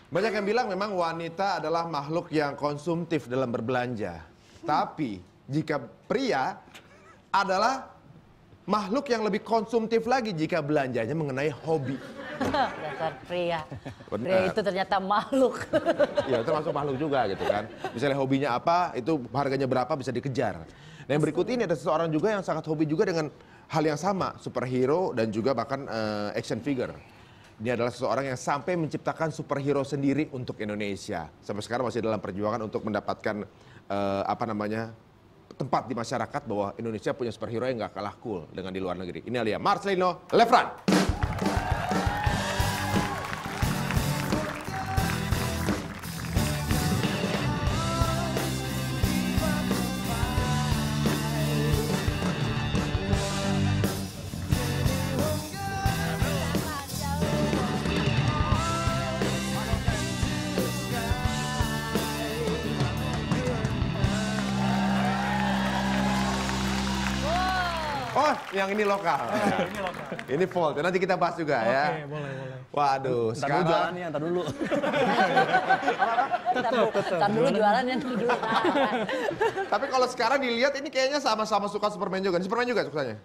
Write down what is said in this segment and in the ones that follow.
Banyak yang bilang memang wanita adalah makhluk yang konsumtif dalam berbelanja. Tapi jika pria adalah makhluk yang lebih konsumtif lagi jika belanjanya mengenai hobi. Dasar pria. Pria itu ternyata makhluk. Ya, termasuk makhluk juga gitu kan. Misalnya hobinya apa, itu harganya berapa bisa dikejar. Nah, yang berikut ini ada seseorang juga yang sangat hobi juga dengan hal yang sama, superhero dan juga bahkan action figure. Ini adalah seseorang yang sampai menciptakan superhero sendiri untuk Indonesia. Sampai sekarang masih dalam perjuangan untuk mendapatkan tempat di masyarakat bahwa Indonesia punya superhero yang nggak kalah cool dengan di luar negeri. Ini dia Marcelino Lefran. Oh, yang ini lokal. Ini lokal. Ini Volt. Nanti kita bahas juga ya. Oke, boleh. Waduh, sekarang jualannya, ntar dulu. Ntar dulu jualannya dulu. Tapi kalau sekarang dilihat ini kayaknya sama-sama suka Superman juga. Superman juga sukanya.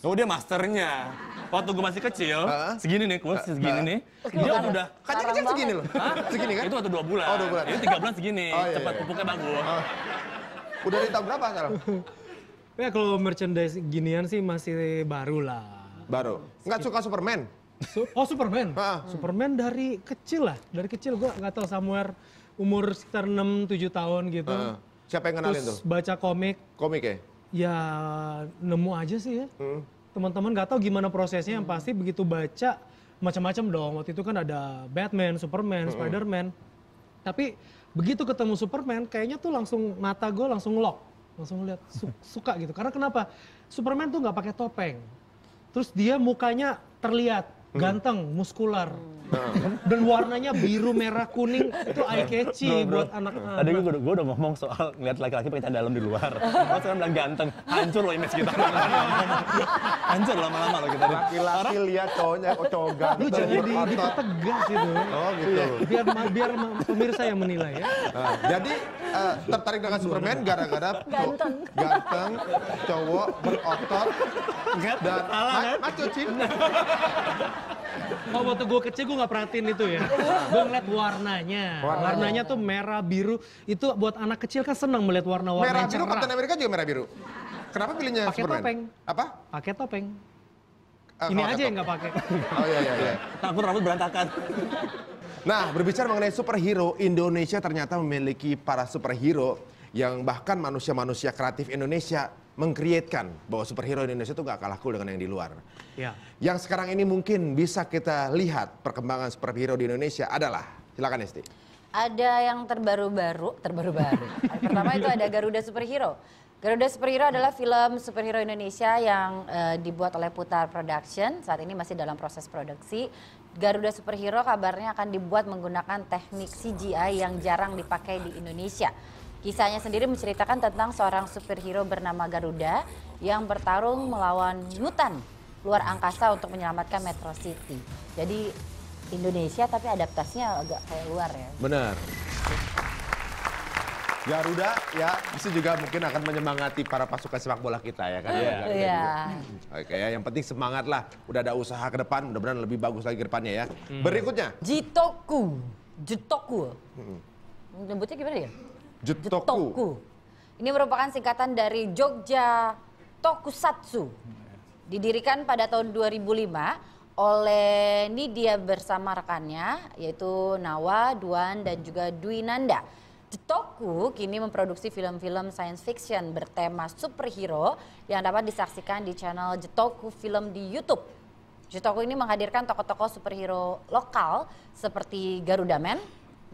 Oh, dia masternya. Waktu gue masih kecil, segini nih, gue segini nih. Dia udah. Kecil segini loh. Segini kan? Itu waktu 2 bulan. Oh, 2 bulan. Ini 3 bulan segini. Oh, iya, Cepat iya. pupuknya bagus. Udah dari tahun berapa sekarang? Ya kalau merchandise ginian sih masih baru lah. Baru. Nggak suka Superman? Oh Superman? Superman dari kecil lah. Dari kecil gue nggak tahu somewhere umur sekitar 6-7 tahun gitu. Siapa yang kenalin Terus tuh? baca komik. Komik ya? Ya nemu aja sih ya. Teman-teman nggak tahu gimana prosesnya, yang pasti begitu baca macam-macam dong. Waktu itu kan ada Batman, Superman, Spider-Man. Tapi begitu ketemu Superman kayaknya tuh langsung mata gue langsung lock. Langsung lihat suka gitu. Karena kenapa? Superman tuh nggak pakai topeng. Terus dia mukanya terlihat ganteng, muskular. Dan warnanya biru, merah, kuning, itu eye catchy buat anak-anak. Tadi gue udah ngomong soal ngeliat laki-laki pakai celana dalam di luar. Kalau sekarang bilang ganteng, hancur loh image kita. Hancur lama-lama loh kita. Laki-laki lihat cowoknya, cowok ganteng. Lu jangan dipertegas itu. Oh gitu. Biar pemirsa yang menilai ya. Jadi tertarik dengan Superman gara-gara ganteng, cowok berotot dan maco cinta. Oh waktu gue kecil gue gak perhatiin itu ya. Gue ngeliat warnanya. Warnanya tuh merah, biru. Itu buat anak kecil kan senang melihat warna-warna Merah yang biru, cerah. Captain America juga merah biru. Kenapa pilihnya Pakai Superman? topeng. Apa? Pakai topeng. Kalau Ini pakai aja yang gak pakai. Oh iya. Takut rambut berantakan. Nah, berbicara mengenai superhero, Indonesia ternyata memiliki para superhero yang bahkan manusia-manusia kreatif Indonesia mengkreatkan bahwa superhero Indonesia itu gak kalah cool dengan yang di luar. Ya. Yang sekarang ini mungkin bisa kita lihat perkembangan superhero di Indonesia adalah, silakan Esti. Ada yang terbaru-baru. Pertama itu ada Garuda Superhero. Garuda Superhero adalah film superhero Indonesia yang dibuat oleh Putar Production. Saat ini masih dalam proses produksi. Garuda Superhero kabarnya akan dibuat menggunakan teknik CGI yang jarang dipakai di Indonesia. Kisahnya sendiri menceritakan tentang seorang superhero bernama Garuda yang bertarung melawan mutan luar angkasa untuk menyelamatkan Metro City. Jadi Indonesia tapi adaptasinya agak kayak luar ya. Benar. Garuda ya itu juga mungkin akan menyemangati para pasukan sepak bola kita ya kan. Iya. Oke ya, yang penting semangat lah. Udah ada usaha ke depan, mudah-mudahan lebih bagus lagi ke depannya ya. Berikutnya. Jitoku. Nyebutnya gimana ya? Jutoku. Ini merupakan singkatan dari Jogja Tokusatsu. Didirikan pada tahun 2005 oleh Nidia bersama rekannya yaitu Nawa, Duan dan juga Dwinanda. Jitoku kini memproduksi film-film science fiction bertema superhero yang dapat disaksikan di channel Jitoku Film di YouTube. Jitoku ini menghadirkan tokoh-tokoh superhero lokal seperti Garuda Man,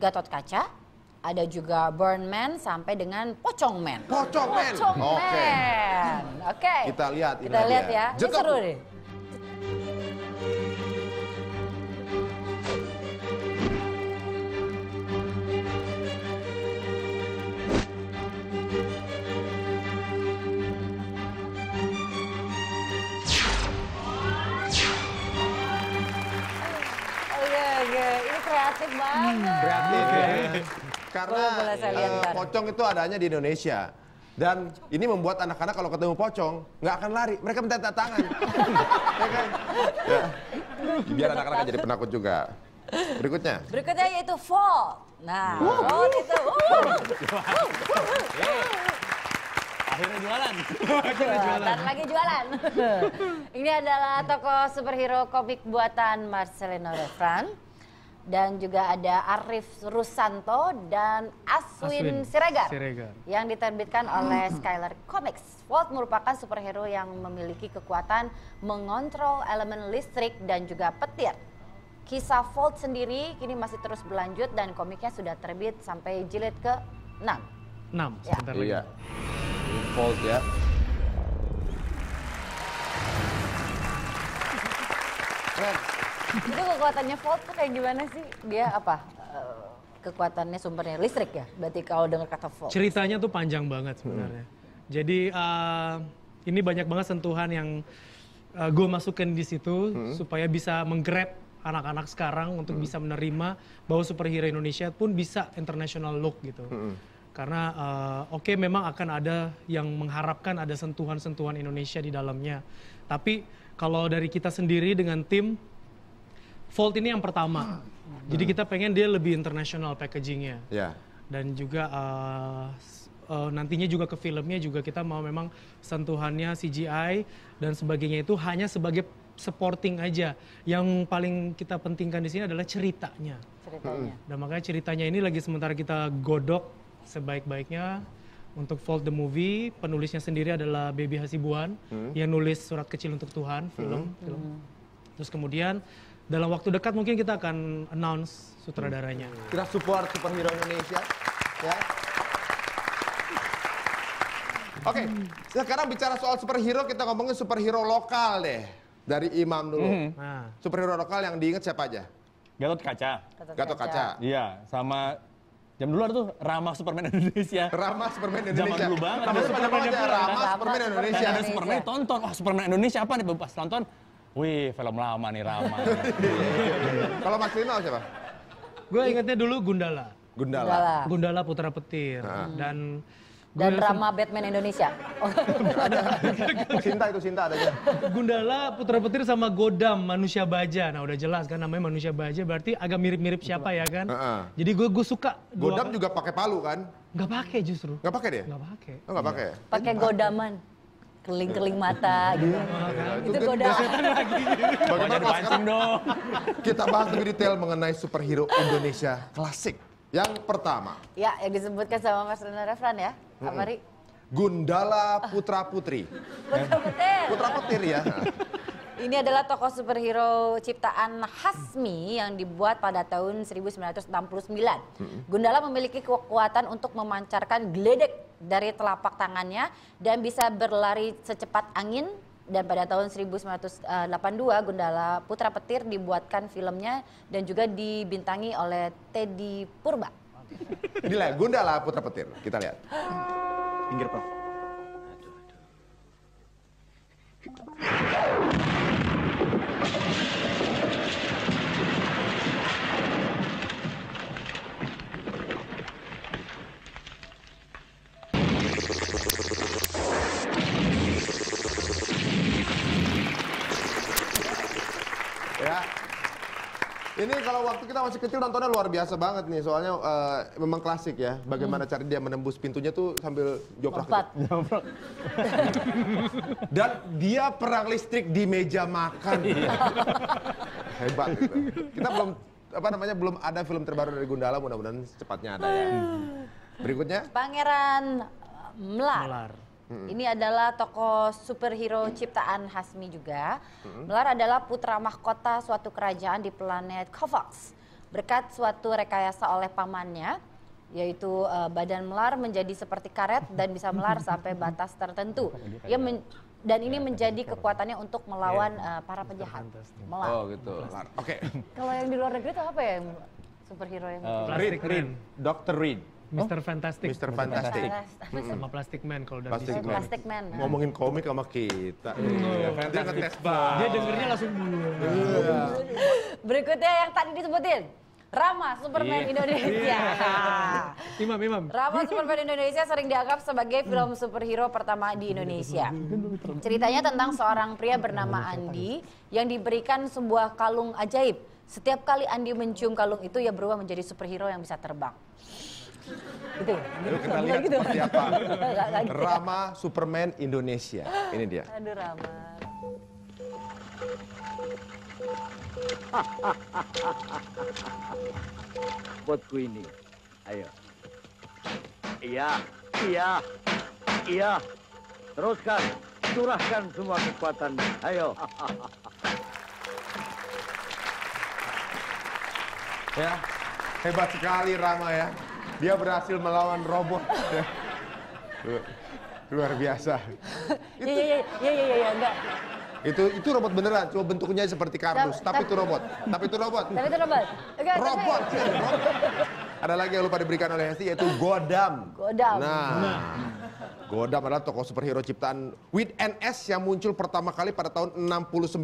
Gatot Kaca, ada juga Burn Man sampai dengan Pocong Man. Pocong Man. Oke. Kita lihat ini Kita lihat ya. Ini Jitoku. seru nih. Oke. Ini kreatif banget. Kreatif ya. Karena Boleh saya lihat ntar. pocong itu adanya di Indonesia. Dan ini membuat anak-anak kalau ketemu pocong nggak akan lari, mereka minta tangan. Ya kan? Ya. Biar anak-anak jadi penakut juga. Berikutnya. Berikutnya yaitu Volt. Nah, Volt itu. Akhirnya jualan. Ntar lagi jualan. Ini adalah tokoh superhero komik buatan Marcelino Refran. Dan juga ada Arif Rusanto dan Aswin Siregar yang diterbitkan oleh Skylar Comics. Volt merupakan superhero yang memiliki kekuatan mengontrol elemen listrik dan juga petir. Kisah Volt sendiri kini masih terus berlanjut dan komiknya sudah terbit sampai jilid ke-6. 6, sebentar lagi. Iya. Volt ya. Keren. Itu kekuatannya Volt tuh kayak gimana sih? Dia apa? Kekuatannya sumbernya listrik ya? Berarti kalau dengar kata Volt. Ceritanya tuh panjang banget sebenarnya. Jadi ini banyak banget sentuhan yang gue masukin di situ supaya bisa menggrab anak-anak sekarang untuk bisa menerima bahwa superhero Indonesia pun bisa international look gitu. Karena oke, memang akan ada yang mengharapkan ada sentuhan-sentuhan Indonesia di dalamnya. Tapi kalau dari kita sendiri dengan tim, Volt ini yang pertama. Jadi kita pengen dia lebih international packagingnya. Ya. Dan juga nantinya juga ke filmnya juga kita mau memang sentuhannya CGI dan sebagainya itu hanya sebagai supporting aja. Yang paling kita pentingkan di sini adalah ceritanya. Dan makanya ceritanya ini lagi sementara kita godok sebaik-baiknya untuk Volt the Movie. Penulisnya sendiri adalah Baby Hasibuan yang nulis Surat Kecil untuk Tuhan, film. Terus kemudian dalam waktu dekat mungkin kita akan announce sutradaranya. Kita support superhero Indonesia. Ya. Oke, sekarang bicara soal superhero, kita ngomongin superhero lokal deh. Dari Imam dulu. Nah, Superhero lokal yang diingat siapa aja? Gatot Kaca. Gatot Kaca. Iya, sama jam dulu ada tuh Rama Superman Indonesia. Rama Superman Zaman Indonesia. dulu banget. Tapi Superman aja Rama Superman Indonesia. Ada Superman tonton. Wah, Superman Indonesia apa nih? Pas tonton, wih, film lama nih Rama. Kalau Mas Lino siapa? gue ingetnya dulu Gundala. Gundala. Gundala Putra Petir. Dan Dan drama Batman Indonesia. Sinta itu Sinta adanya. Gundala Putra Petir sama Godam Manusia Baja. Nah udah jelas kan namanya Manusia Baja berarti agak mirip-mirip siapa ya kan. Jadi gue suka. Godam juga pakai palu kan? Nggak pakai justru. Nggak pakai dia? Nggak pakai. Oh nggak pakai. Pakai godaman. Keling-keling mata gitu. Itu godaman. Bagaimana kalau Pancing sekarang dong. kita bahas lebih detail mengenai superhero Indonesia klasik. Yang pertama, Ya, yang disebutkan sama Mas Rena Refran ya. Amari. Gundala Putra Putri. Betul-betul. Putra Petir ya. Ini adalah tokoh superhero ciptaan Hasmi yang dibuat pada tahun 1969. Gundala memiliki kekuatan untuk memancarkan geledek dari telapak tangannya dan bisa berlari secepat angin. Dan pada tahun 1982 Gundala Putra Petir dibuatkan filmnya dan juga dibintangi oleh Teddy Purba. Inilah Gundala Putra Petir. Kita lihat. Pinggir, Prof. Ya. Ini kalau waktu kita masih kecil nontonnya luar biasa banget nih. Soalnya memang klasik ya. Bagaimana cara dia menembus pintunya tuh sambil joprak. Lompat. Dan dia perang listrik di meja makan. Hebat gitu. Kita belum ada film terbaru dari Gundala, mudah-mudahan secepatnya ada ya. Berikutnya. Pangeran Melar. Melar. Ini adalah tokoh superhero ciptaan Hasmi juga. Melar adalah putra mahkota suatu kerajaan di planet Kovacs. Berkat suatu rekayasa oleh pamannya, yaitu badan Melar menjadi seperti karet dan bisa melar sampai batas tertentu. Dan ini menjadi kekuatannya untuk melawan para penjahat. Melar. Oh gitu. Oke. Kalau yang di luar negeri itu apa ya superhero yang Plastic Man. Dr. Reed. Mr. Fantastic. Mr. Fantastic. Sama Plastic Man kalau dari Plastic DC. Man. Plastic Man. Ngomongin komik sama kita. Dia ngetes banget. Dia dengernya langsung Berikutnya yang tadi disebutin. Rama, Superman Indonesia. Imam. Rama Superman Indonesia sering dianggap sebagai film superhero pertama di Indonesia. Ceritanya tentang seorang pria bernama Andi yang diberikan sebuah kalung ajaib. Setiap kali Andi mencium kalung itu, ia berubah menjadi superhero yang bisa terbang. Gitu. Yuk kita lihat seperti apa. Nggak gitu. Rama Superman Indonesia. Ini dia. Aduh Rama. Buatku ini. Ayo. Iya. Teruskan. Curahkan semua kekuatanmu. Ayo. Ya, hebat sekali Rama ya. Dia berhasil melawan robot. Luar biasa. Iya, enggak. Itu robot beneran, cuma bentuknya seperti kardus. Tapi itu robot. Tapi itu robot. Enggak, Robot. Ada lagi yang lupa diberikan oleh Hesti, yaitu Godam. Nah, Godam adalah tokoh superhero ciptaan With NS yang muncul pertama kali pada tahun 69.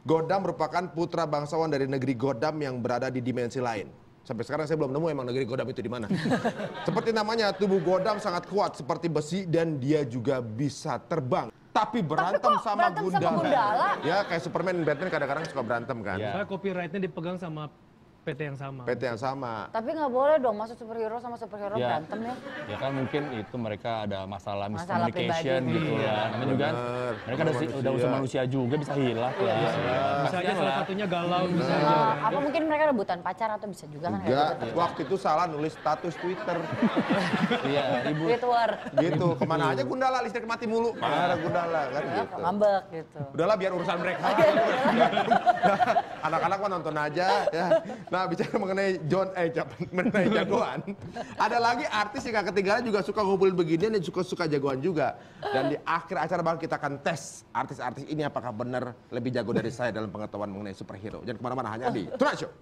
Godam merupakan putra bangsawan dari negeri Godam yang berada di dimensi lain. Sampai sekarang saya belum nemu emang negeri Godam itu di mana. Seperti namanya, tubuh Godam sangat kuat seperti besi dan dia juga bisa terbang. Tapi berantem sama Gundala. Ya, kayak Superman dan Batman kadang-kadang suka berantem kan. Soalnya copyright-nya dipegang sama PT yang sama. PT yang sama. Tapi nggak boleh dong, masa superhero sama superhero Ya. berantem ya. Ya kan mungkin itu mereka ada masalah Masalah miscommunication pribadi. gitu Iya, lah. Namanya juga bener. mereka udah unsur manusia juga bisa hilaf lah. Bisa aja salah satunya galau, bisa aja. Apa mungkin mereka rebutan pacar atau bisa juga kan kayak Enggak, gitu. waktu itu salah nulis status Twitter. Iya, ibu. Tweet war. Gitu, kemana aja Gundala, listrik mati mulu. Mana ada Gundala kan Ya, gitu. ngambek gitu. Udahlah biar urusan mereka. Anak-anak mah nonton aja ya. Nah, bicara mengenai mengenai jagoan. Ada lagi artis yang gak ketinggalan juga suka ngumpulin beginian dan suka jagoan juga. Dan di akhir acara bakal kita akan tes artis-artis ini apakah benar lebih jago dari saya dalam pengetahuan mengenai superhero. Jangan kemana-mana, hanya di Tonight Show.